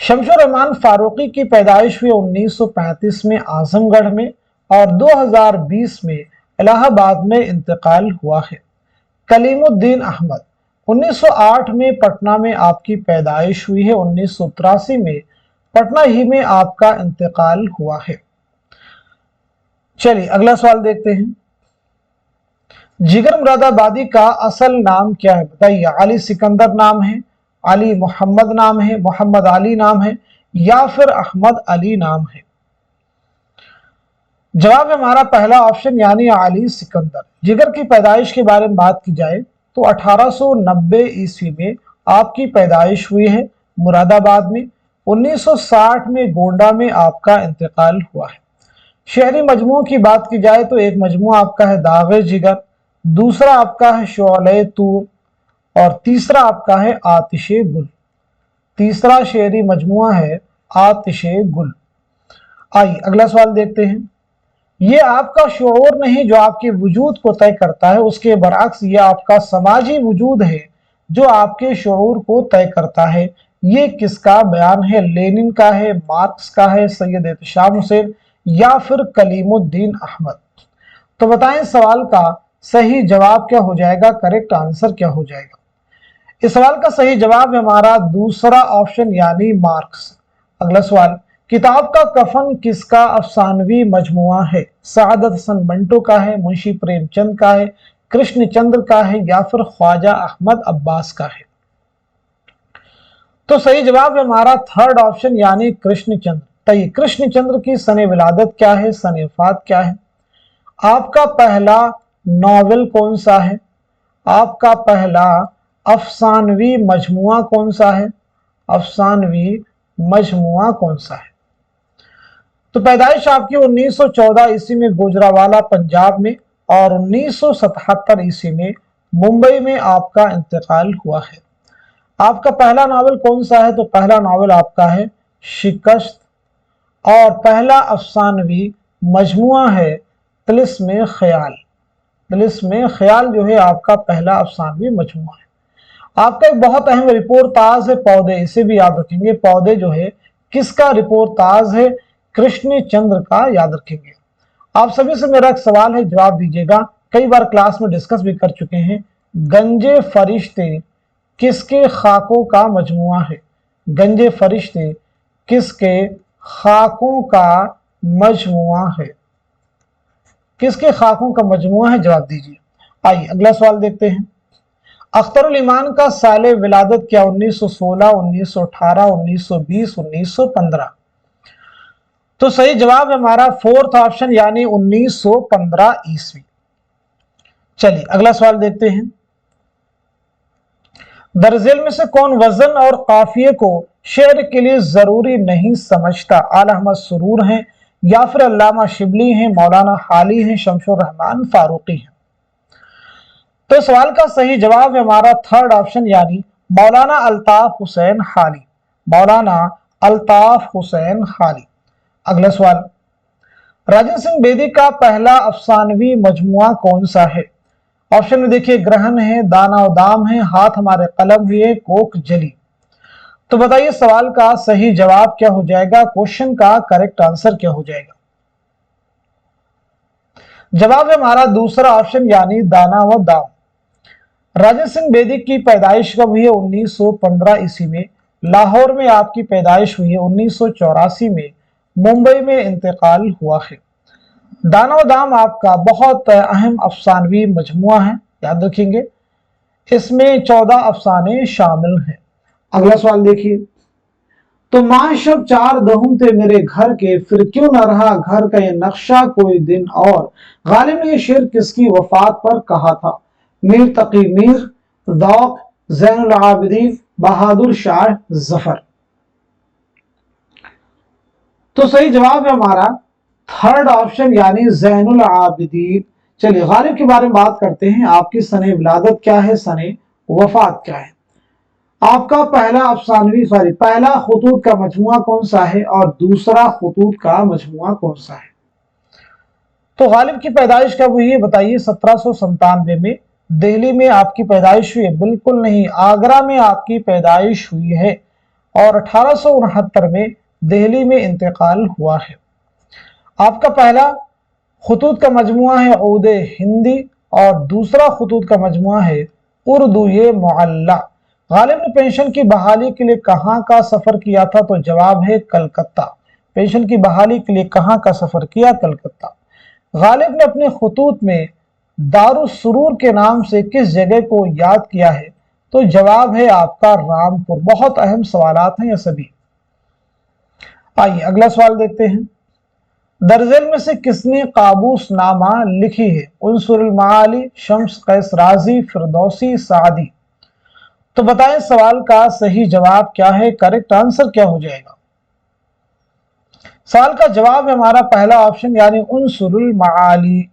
Speaker 1: शमशुर रहमान फारूकी की पैदाइश हुई 1935 में आजमगढ़ में और 2020 में इलाहाबाद में इंतकाल हुआ है। कलीमुद्दीन अहमद 1908 में पटना में आपकी पैदाइश हुई है। 1983 में पटना ही में आपका इंतकाल हुआ है। चलिए अगला सवाल देखते हैं। जिगर मुरादाबादी का असल नाम क्या है? बताइए। अली सिकंदर नाम है, अली मोहम्मद नाम है, मोहम्मद अली नाम है या फिर अहमद अली नाम है? जवाब है हमारा पहला ऑप्शन यानी अली सिकंदर। जिगर की पैदाइश के बारे में बात की जाए तो 1890 ईस्वी में आपकी पैदाइश हुई है मुरादाबाद में। 1960 में गोंडा में आपका इंतकाल हुआ है। शहरी मजमुओं की बात की जाए तो एक मजमुआ आपका है दागे जिगर, दूसरा आपका है शोले तूर और तीसरा आपका है आतिशे गुल। तीसरा शहरी मजमुआ है आतिशे गुल। आइए अगला सवाल देखते हैं। ये आपका शऊर नहीं जो आपके वजूद को तय करता है, उसके बरअक्स ये आपका समाजी वजूद है जो आपके शऊर को तय करता है। ये किसका बयान है? लेनिन का है, मार्क्स का है, सैयद एहतशाम हुसैन या फिर कलीमुद्दीन अहमद। तो बताएं सवाल का सही जवाब क्या हो जाएगा, करेक्ट आंसर क्या हो जाएगा। इस सवाल का सही जवाब है हमारा दूसरा ऑप्शन यानी मार्क्स। अगला सवाल, किताब का कफन किसका अफसानवी मजमुआ है? सआदत हसन मंटो का है, मुंशी प्रेमचंद का है, कृष्णचंद्र का है या फिर ख्वाजा अहमद अब्बास का है? तो सही जवाब है हमारा थर्ड ऑप्शन यानी कृष्णचंद्र। तो ये कृष्णचंद्र की सने विलादत क्या है, सने वफात क्या है? आपका पहला नॉवेल कौन सा है? आपका पहला अफसानवी मजमुआ कौन सा है? अफसानवी मजमुआ कौन सा है? तो पैदाइश आपकी 1914 ईस्वी में गुजरावाला पंजाब में और 1977 ईस्वी में मुंबई में आपका इंतकाल हुआ है। आपका पहला नावल कौन सा है? तो पहला नावल आपका है शिकस्त, और पहला अफसानवी मजमुआ है तिलिस्मे ख्याल। तिलिस्मे ख्याल जो है आपका पहला अफसानवी मजमुआ है। आपका एक बहुत अहम रिपोर्टाज है पौधे, इसे भी याद रखेंगे। पौधे जो है किसका रिपोर्टाज है? कृष्णचंद्र का, याद रखेंगे। आप सभी से मेरा एक सवाल है, जवाब दीजिएगा। कई बार क्लास में डिस्कस भी कर चुके हैं। गंजे फरिश्ते किसके खाकों का मजमुआ है? गंजे फरिश्ते किसके खाकों का मजमुआ है? किसके खाकों का मजमुआ है? जवाब दीजिए। आइए अगला सवाल देखते हैं। अख्तरुल ईमान का साले विलादत क्या? 1916, 1918, 1920, 1915? तो सही जवाब है हमारा फोर्थ ऑप्शन यानी 1915 ईस्वी। चलिए अगला सवाल देखते हैं। दरअसल में से कौन वजन और काफिये को शेर के लिए जरूरी नहीं समझता? आला अहमद सुरूर हैं या फिर अल्लामा शिबली हैं, मौलाना हाली हैं, शमशुर रहमान फारूकी हैं? तो सवाल का सही जवाब है हमारा थर्ड ऑप्शन यानी मौलाना अल्ताफ हुसैन हाली। मौलाना अल्ताफ हुसैन हाली। अगला सवाल, राजेंद्र सिंह बेदी का पहला अफसानवी मजमुआ कौन सा है? ऑप्शन में देखिए ग्रहण है, दाना और दाम है, हाथ हमारे कलम हुए, कोक जली। तो बताइए सवाल का सही जवाब क्या हो जाएगा, क्वेश्चन का करेक्ट आंसर क्या हो जाएगा? जवाब है हमारा दूसरा ऑप्शन यानी दाना व दाम। राजेंद्र सिंह बेदी की पैदाइश कब हुई है? 1915 ईस्वी में। लाहौर में आपकी पैदाइश हुई है। 1984 में मुंबई में इंतकाल हुआ है। दाना व दाम आपका बहुत अहम अफसानवी मजमुआ है, याद रखेंगे। इसमें 14 अफसाने शामिल हैं। अगला सवाल देखिए। तो माशब चार दहुम थे मेरे घर के, फिर क्यों न रहा घर का ये नक्शा कोई दिन और? गालिब ने ये शेर किसकी वफात पर कहा था? मीर तकी मीर, ज़ौक़, ज़ैनुल आबिदीन, बहादुर शाह जफर? तो सही जवाब है हमारा थर्ड ऑप्शन यानी ज़ैनुल आबिदीन। चलिए गालिब के बारे में बात करते हैं। आपकी सने विलादत क्या है, सने वफात क्या है? आपका पहला अफसानवी पहला खुतूत का मजमुआ कौन सा है और दूसरा खुतूत का मजमुआ कौन सा है? तो गालिब की पैदाइश कब हुई है बताइए? 1797 में। दिल्ली में आपकी पैदाइश हुई है? बिल्कुल नहीं, आगरा में आपकी पैदाइश हुई है और 1869 में दिल्ली में इंतकाल हुआ है। आपका पहला खुतूत का मजमुआ है ऊदे हिंदी और दूसरा खुतूत का मजमुआ है उर्दू ये मुअल्ला। गालिब ने पेंशन की बहाली के लिए कहाँ का सफर किया था? तो जवाब है कलकत्ता। पेंशन की बहाली के लिए कहाँ का सफर किया? कलकत्ता। गालिब ने अपने खुतूत में दारुस्सुरूर के नाम से किस जगह को याद किया है? तो जवाब है आपका रामपुर। बहुत अहम सवालात हैं ये सभी। आइए अगला सवाल देखते हैं। दरअसल में से किसने काबूस नामा लिखी है? उनसुरुल माली, शम्स कैस राजी, फिरदौसी, सादी? तो बताएं सवाल का सही जवाब क्या है, करेक्ट आंसर क्या हो जाएगा? सवाल का जवाब है हमारा पहला ऑप्शन यानी उनसुरुल माली।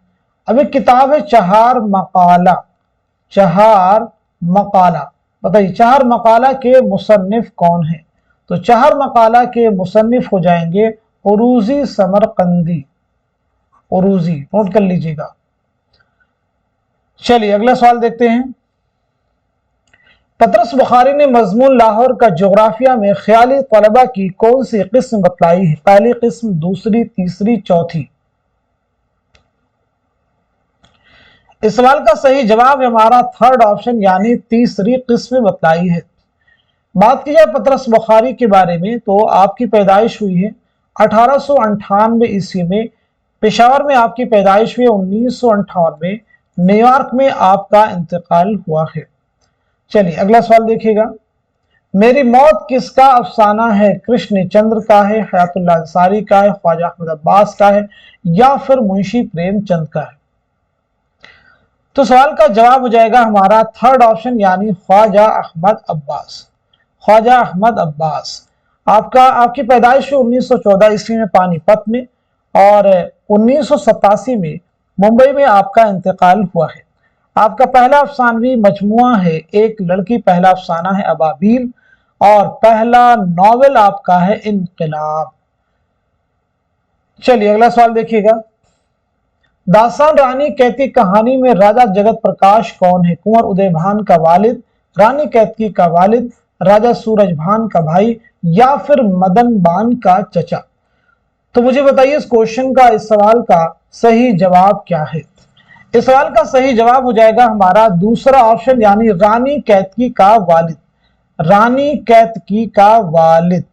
Speaker 1: अब एक किताब है चहार मकाला। चहार मकाला, बताइए चहार मकाला के मुसन्निफ कौन है? तो चहार मकाला के मुसन्निफ हो जाएंगे उरूजी समरकंदी। उरूजी, नोट कर लीजिएगा। चलिए अगला सवाल देखते हैं। पतरस बुखारी ने मजमून लाहौर का जोग्राफिया में ख्याली तलबा की कौन सी किस्म बतलाई है? पहली किस्म, दूसरी, तीसरी, चौथी। इस सवाल का सही जवाब हमारा थर्ड ऑप्शन यानी तीसरी किस्म बतलाई है। बात की जाए पतरस बुखारी के बारे में तो आपकी पैदाइश हुई है 1898 ईस्वी में, पेशावर में आपकी पैदाइश हुई 1958, न्यूयॉर्क में आपका इंतकाल हुआ है। चलिए अगला सवाल देखिएगा। मेरी मौत किसका अफसाना है? कृष्ण चंद्र का है, हयातुल्लाह अंसारी का है, ख्वाजा अहमद अब्बास का है, या फिर मुंशी प्रेमचंद का है? तो सवाल का जवाब हो जाएगा हमारा थर्ड ऑप्शन यानी ख्वाजा अहमद अब्बास। ख्वाजा अहमद अब्बास आपकी पैदाइश 1914 ईस्वी में पानीपत में, और 1987 में मुंबई में आपका इंतकाल हुआ है। आपका पहला अफसानवी मजमुआ है एक लड़की, पहला अफसाना है अबाबील, और पहला नॉवेल आपका है इनकलाब। चलिए अगला सवाल देखिएगा। दास्तान रानी कैती कहानी में राजा जगत प्रकाश कौन है? कुंवर उदय भान का वालिद, रानी कैतकी का वालिद, राजा सूरज भान का भाई, या फिर मदन बान का चचा? तो मुझे बताइए इस क्वेश्चन का, इस सवाल का सही जवाब क्या है? इस सवाल का सही जवाब हो जाएगा हमारा दूसरा ऑप्शन यानी रानी कैतकी का वालिद। रानी कैतकी का वालिद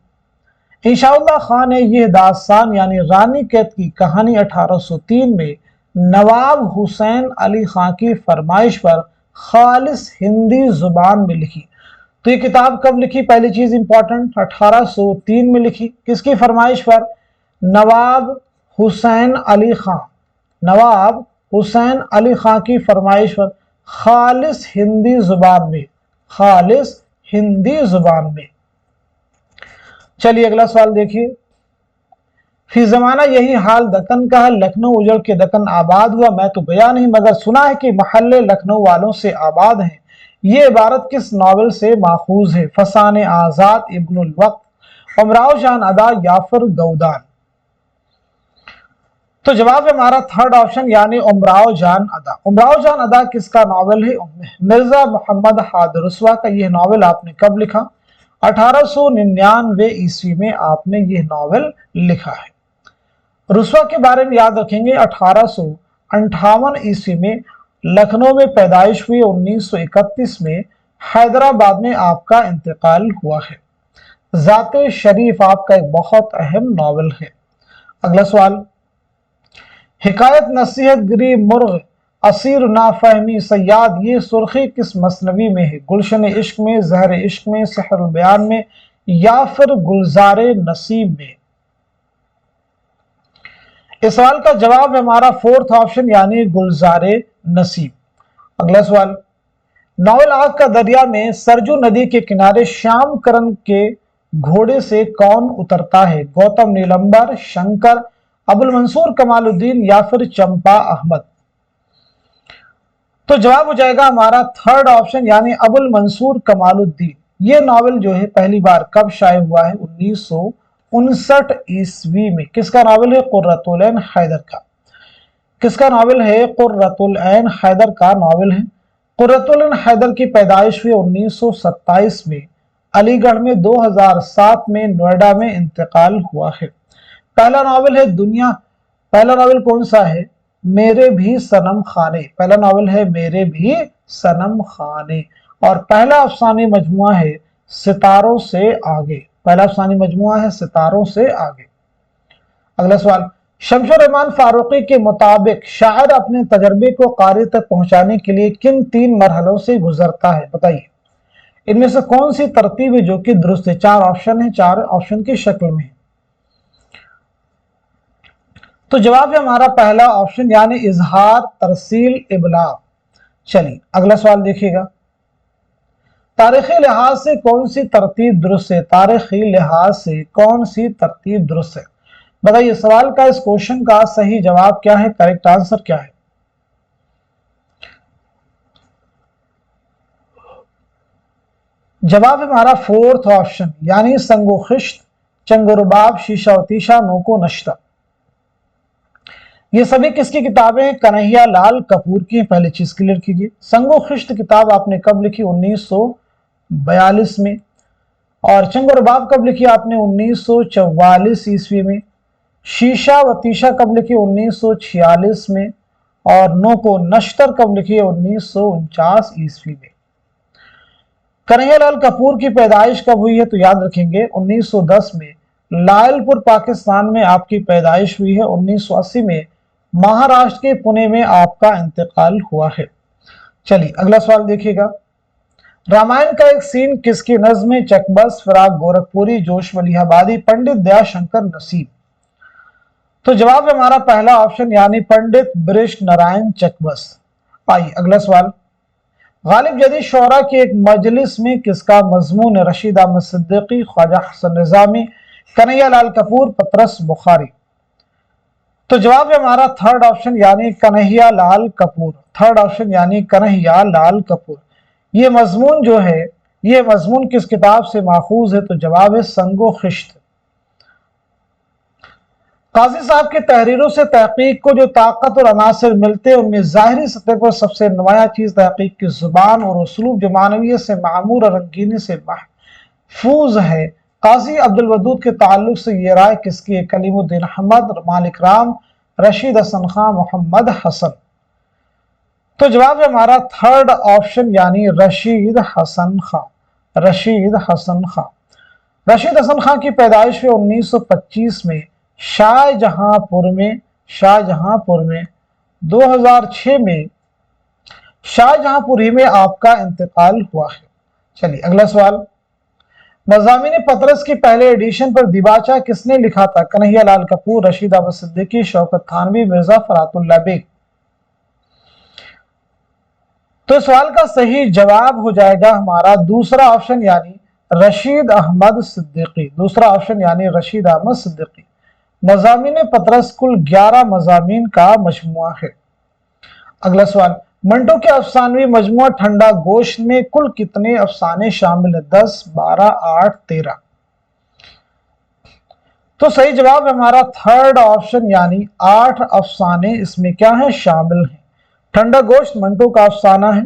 Speaker 1: इंशाअल्लाह खान ने यह दास्तान यानी रानी कैतकी कहानी 1803 में नवाब हुसैन अली खां की फरमाइश पर खालिस हिंदी जुबान में लिखी। तो ये किताब कब लिखी? पहली चीज इंपॉर्टेंट, 1803 में लिखी। किसकी फरमाइश पर? नवाब हुसैन अली खां। नवाब हुसैन अली खां की फरमाइश पर खालिस हिंदी जुबान में, खालिस हिंदी जुबान में। चलिए अगला सवाल देखिए। फी जमाना यही हाल दक्कन का है, लखनऊ उजड़ के दक्कन आबाद हुआ, मैं तो गया नहीं मगर सुना है कि महल्ले लखनऊ वालों से आबाद हैं। ये इबारत किस नावल से माखूज है? फसान आजाद, इब्नुल वक्त, उमराव जान अदा, या फिर गौदान? तो जवाब है हमारा थर्ड ऑप्शन यानी उमराव जान अदा। उमराव जान अदा किसका नावल है? मिर्जा मोहम्मद हाद रुस्वा का। यह नावल आपने कब लिखा? 1899 ईस्वी में आपने यह नावल लिखा है। रुस्वा के बारे में याद रखेंगे 1858 ईस्वी में लखनऊ में पैदाइश हुई, 1931 में हैदराबाद में आपका इंतकाल हुआ है। जाते शरीफ आपका एक बहुत अहम नावल है। अगला सवाल। हिकायत नसीहत गिरी मुर्ग असीर नाफहमी सयाद ये सुर्खी किस मसनवी में है? गुलशन इश्क में, जहर इश्क में, सहर बयान में, या फिर गुलजारे नसीब में? इस सवाल का जवाब है हमारा फोर्थ ऑप्शन यानी गुलजारे नसीब। अगला सवाल। नावल आग का दरिया में सरजू नदी के किनारे श्याम करण के घोड़े से कौन उतरता है? गौतम नीलंबर, शंकर, अबुल मंसूर कमालुद्दीन, या फिर चंपा अहमद? तो जवाब हो जाएगा हमारा थर्ड ऑप्शन यानी अबुल मंसूर कमालुद्दीन। ये नावल जो है पहली बार कब शाये हुआ है? 1959 ईस्वी में। किसका नावल है? कुर्रतुल ऐन हैदर का। किसका नावल है? कुर्रतुल ऐन हैदर का नावल है। कुर्रतुल ऐन हैदर की पैदाइश हुई 1927 में, अलीगढ़ में 2007 में, नोएडा में इंतकाल हुआ है। पहला नावल है दुनिया। पहला नावल कौन सा है? मेरे भी सनम खाने। पहला नावल है मेरे भी सनम खाने। और पहला अफसानी मजमुआ है सितारों से आगे। पहला अफसानी मजमुआ है सितारों से आगे। अगला सवाल। शमशुर रहमान फारूकी के मुताबिक शायर अपने तजर्बे को कारी तक पहुंचाने के लिए किन 3 मरहलों से गुजरता है? बताइए इनमें से कौन सी तरतीब है जो कि दुरुस्त है? 4 ऑप्शन है, 4 ऑप्शन की शक्ल में। तो जवाब है हमारा पहला ऑप्शन यानी इजहार, तरसील, इबलाग। चलिए अगला सवाल देखिएगा। तारीखी लिहाज से कौन सी तरतीब दुरुस्त है? तारीखी लिहाज से कौन सी तरतीब दुरुस्त है? बताइए सवाल का, इस क्वेश्चन का सही जवाब क्या है? करेक्ट आंसर क्या है? जवाब है हमारा फोर्थ ऑप्शन यानी संगो खिश्त, चंगो रुबाब, शीशा और तीशा, नोको नश्ता। ये सभी किसकी किताबें हैं? कन्हैया लाल कपूर की। पहली चीज क्लियर कीजिए। संगो खिश्त किताब आपने कब लिखी? 1942 में। और चंग और बाब कब लिखी आपने? 1944 ईस्वी में। शीशा व तीशा कब लिखी? 1946 में। और नो को नश्तर कब लिखी है? 1949 ईस्वी में। कन्हैयालाल कपूर की पैदाइश कब हुई है? तो याद रखेंगे 1910 में लायलपुर पाकिस्तान में आपकी पैदाइश हुई है। 1980 में महाराष्ट्र के पुणे में आपका इंतकाल हुआ है। चलिए अगला सवाल देखिएगा। रामायण का एक सीन किसकी नज्म में? चकबस, फिराक गोरखपुरी, जोश मलिहाबादी, पंडित दयाशंकर नसीब। तो जवाब है हमारा पहला ऑप्शन यानी पंडित ब्रिश नारायण चकबस। आइए अगला सवाल। गालिब जदीद शोरा की एक मजलिस में किसका मजमून? रशीद अहमद सिद्दीकी, ख्वाजा हसन निजामी, कन्हैयालाल कपूर, पतरस बुखारी। तो जवाब है हमारा थर्ड ऑप्शन यानी कन्हैयालाल कपूर। थर्ड ऑप्शन यानी कन्हैयालाल कपूर। ये मजमून जो है, ये मजमून किस किताब से माखूज है? तो जवाब है संगो खिश्त। काजी साहब की तहरीरों से तहकीक को जो ताकत और अनासर मिलते हैं, उनमें ज़ाहिरी सतह पर सबसे नुमाया चीज़ तहकीक की ज़ुबान और उसलूब जो मानवियत से मामूर और रंगीनी से महफूज है। काजी अब्दुल वदूद के ताल्लुक से ये राय किसकी है? कलीमुद्दीन अहमद, मालिक राम, रशीद हसन खां, मोहम्मद हसन। तो जवाब है हमारा थर्ड ऑप्शन यानी रशीद हसन खां। रशीद हसन खां। रशीद हसन खां की पैदाइश हुई 1925 में शाहजहांपुर में। 2006 में शाहजहांपुर ही में आपका इंतकाल हुआ है। चलिए अगला सवाल। मज़ामीन पतरस की पहले एडिशन पर दिबाचा किसने लिखा था? कन्हैयालाल कपूर, रशीद अहमद सिद्दीकी, शौकत थानवी, मिर्जा फरातुल्लाह बेग। तो सवाल का सही जवाब हो जाएगा हमारा दूसरा ऑप्शन यानी रशीद अहमद सिद्दीकी। दूसरा ऑप्शन यानी रशीद अहमद सिद्दीकी। मज़ामीन पतरस कुल 11 मज़ामीन का मजमुआ है। अगला सवाल। मंटो के अफसानवी मजमुआ ठंडा गोश्त में कुल कितने अफसाने शामिल है? 10, 12, 8, 13। तो सही जवाब हमारा थर्ड ऑप्शन यानी 8 अफसाने इसमें क्या है? शामिल है। ठंडा गोश्त मंटो का अफसाना है।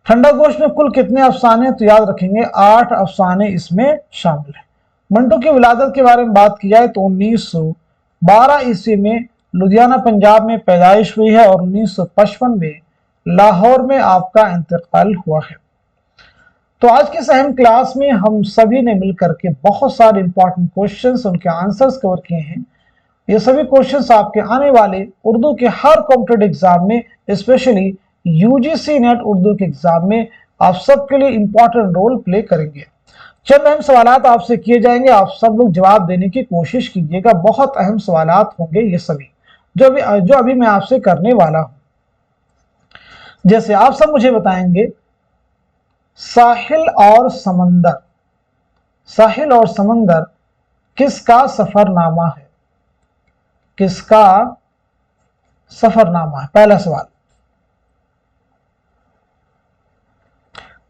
Speaker 1: ठंडा गोश्त में कुल कितने अफसाने? तो याद रखेंगे 8 अफसाने इसमें शामिल है। मंटो की विलादत के बारे में बात की जाए तो 1912 ईस्वी में लुधियाना पंजाब में पैदाइश हुई है और 1955 में लाहौर में आपका इंतकाल हुआ है। तो आज के इस अहम क्लास में हम सभी ने मिलकर के बहुत सारे इंपॉर्टेंट क्वेश्चंस, उनके आंसर्स कवर किए हैं। ये सभी क्वेश्चंस आपके आने वाले उर्दू के हर कॉम्पिटेटिव एग्जाम में, स्पेशली यूजीसी नेट उर्दू के एग्जाम में आप सबके लिए इंपॉर्टेंट रोल प्ले करेंगे। चंद अहम सवालात आपसे किए जाएंगे, आप सब लोग जवाब देने की कोशिश कीजिएगा। बहुत अहम सवालात होंगे ये सभी जो अभी मैं आपसे करने वाला हूं। जैसे आप सब मुझे बताएंगे साहिल और समंदर। साहिल और समंदर किसका सफरनामा है? किसका सफरनामा है? पहला सवाल।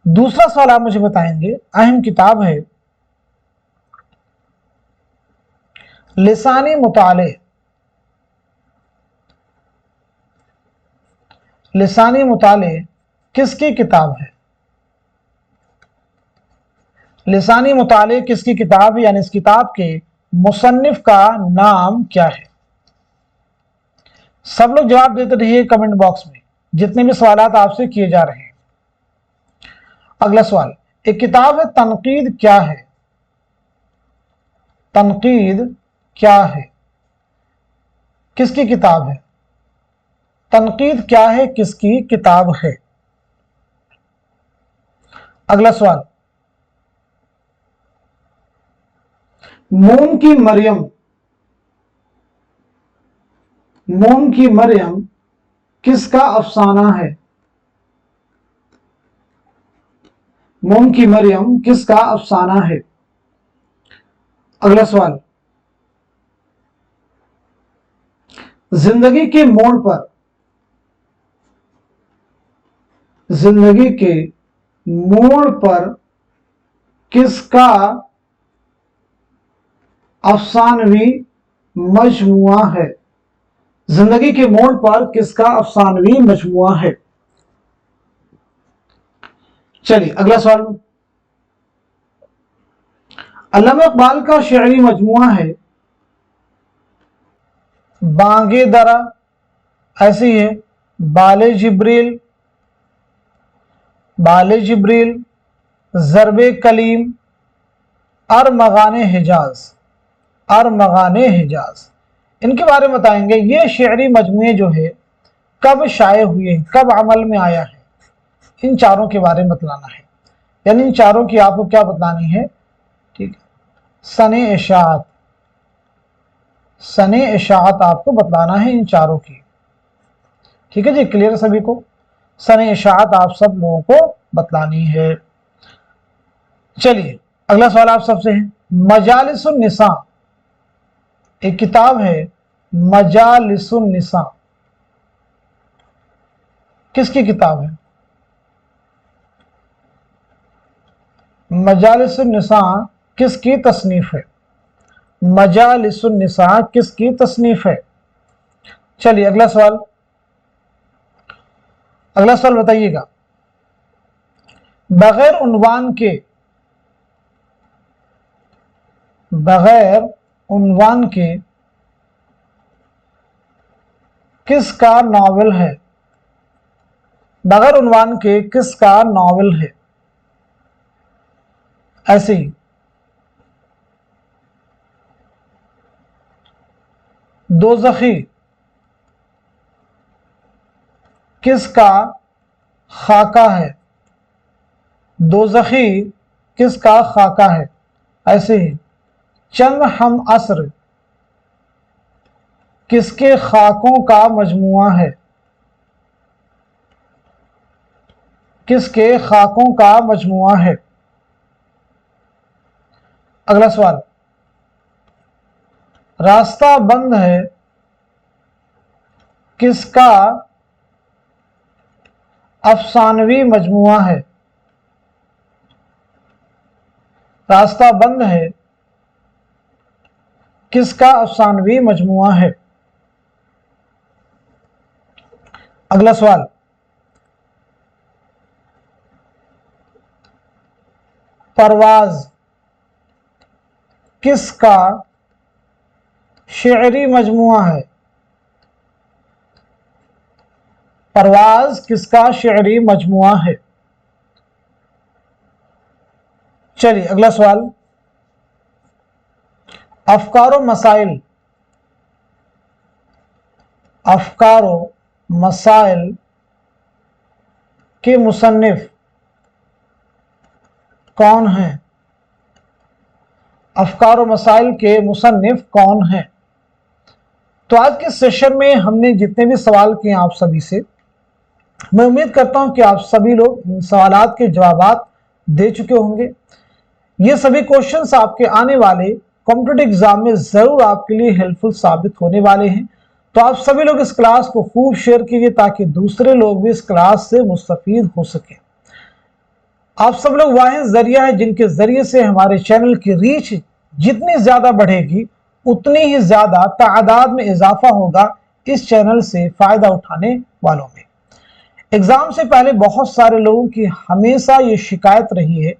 Speaker 1: दूसरा सवाल आप मुझे बताएंगे, अहम किताब है लिसानी मुताले। लिसानी मुताले किसकी किताब है? लिसानी मुताले किसकी किताब है, यानी इस किताब के मुसन्निफ का नाम क्या है? सब लोग जवाब देते रहिए कमेंट बॉक्स में, जितने भी सवालात आपसे किए जा रहे हैं। अगला सवाल। एक किताब है तनकीद क्या है? तनकीद क्या है? किसकी किताब है? तनकीद क्या है? किसकी किताब है? अगला सवाल। मोम की मरियम। मोम की मरियम किसका अफसाना है? मोम की मरियम किसका अफसाना है? अगला सवाल। जिंदगी के मोड़ पर, जिंदगी के मोड़ पर किसका अफसानवी मजमुआ है? जिंदगी के मोड़ पर किसका अफसानवी मजमुआ है? चलिए अगला सवाल। अल्लामा इकबाल का शेरी मजमुआ है बांगे दरा, ऐसी है बाले जिब्रील, ज़रबे कलीम, अरमगाने हिजाज। इनके बारे में बताएंगे। ये शेरी मजमुए जो है कब शाये हुए, कब अमल में आया है, इन चारों के बारे में बतलाना है। यानी इन चारों की आपको क्या बतलानी है, ठीक है, सने इशाअत आपको बतलाना है इन चारों की। ठीक है जी, क्लियर सभी को? सने इशाअत आप सब लोगों को बतलानी है। चलिए अगला सवाल आप सबसे है। मजालिसुन निसा, एक किताब है मजालिसुन निसा, किसकी किताब है? मजालिसुन निसा किसकी तसनीफ है? मजालिसुन निसा किसकी तसनीफ है? चलिए अगला सवाल बताइएगा। बगैर उन्वान के किसका नॉवेल है? बगैर उन्वान के किसका नॉवेल है? ऐसे ही दोज़खी किसका खाका है? दोज़खी किसका खाका है? ऐसे ही चंद हम असर किसके खाकों का मजमुआ है? किसके खाकों का मजमुआ है? अगला सवाल। रास्ता बंद है किसका अफसानवी मजमुआ है? रास्ता बंद है किसका अफसानवी मजमुआ है? अगला सवाल। परवाज किसका शेरी मजमुआ है? परवाज किसका शेरी मजमुआ है? चलिए अगला सवाल। अफकारो मसाइल के मुसन्निफ कौन हैं? अफकारो मसाइल के मुसन्निफ कौन हैं? तो आज के सेशन में हमने जितने भी सवाल किए आप सभी से, मैं उम्मीद करता हूं कि आप सभी लोग इन सवालात के जवाबात दे चुके होंगे। ये सभी क्वेश्चंस आपके आने वाले कॉम्पिटिटिव एग्जाम में जरूर आपके लिए हेल्पफुल साबित होने वाले हैं। तो आप सभी लोग इस क्लास को खूब शेयर कीजिए ताकि दूसरे लोग भी इस क्लास से मुस्तफीद हो सके। आप सब लोग वाहिद जरिया है जिनके जरिए से हमारे चैनल की रीच जितनी ज्यादा बढ़ेगी उतनी ही ज्यादा तादाद में इजाफा होगा इस चैनल से फायदा उठाने वालों में। एग्जाम से पहले बहुत सारे लोगों की हमेशा ये शिकायत रही है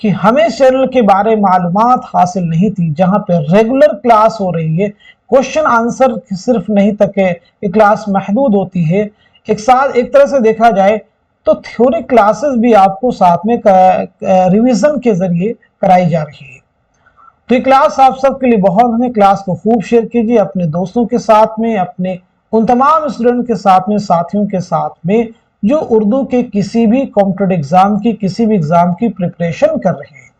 Speaker 1: कि हमें इस चैनल के बारे में मालूमात हासिल नहीं थी। जहां पे रेगुलर क्लास हो रही है, क्वेश्चन आंसर सिर्फ नहीं तक है, ये क्लास महदूद होती है। एक तरह से देखा जाए तो थ्योरी क्लासेस भी आपको साथ में रिवीजन के जरिए कराई जा रही है। तो ये क्लास आप सबके लिए बहुत है। क्लास को खूब शेयर कीजिए अपने दोस्तों के साथ में, अपने उन तमाम स्टूडेंट के साथ में, साथियों के साथ में जो उर्दू के किसी भी कॉम्पिटिटिव एग्जाम की, किसी भी एग्जाम की प्रिपरेशन कर रहे हैं।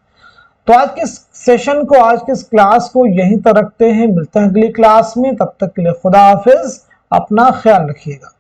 Speaker 1: तो आज के सेशन को, आज के इस क्लास को यहीं तक रखते हैं। मिलते हैं अगली क्लास में, तब तक के लिए खुदा हाफिज, अपना ख्याल रखिएगा।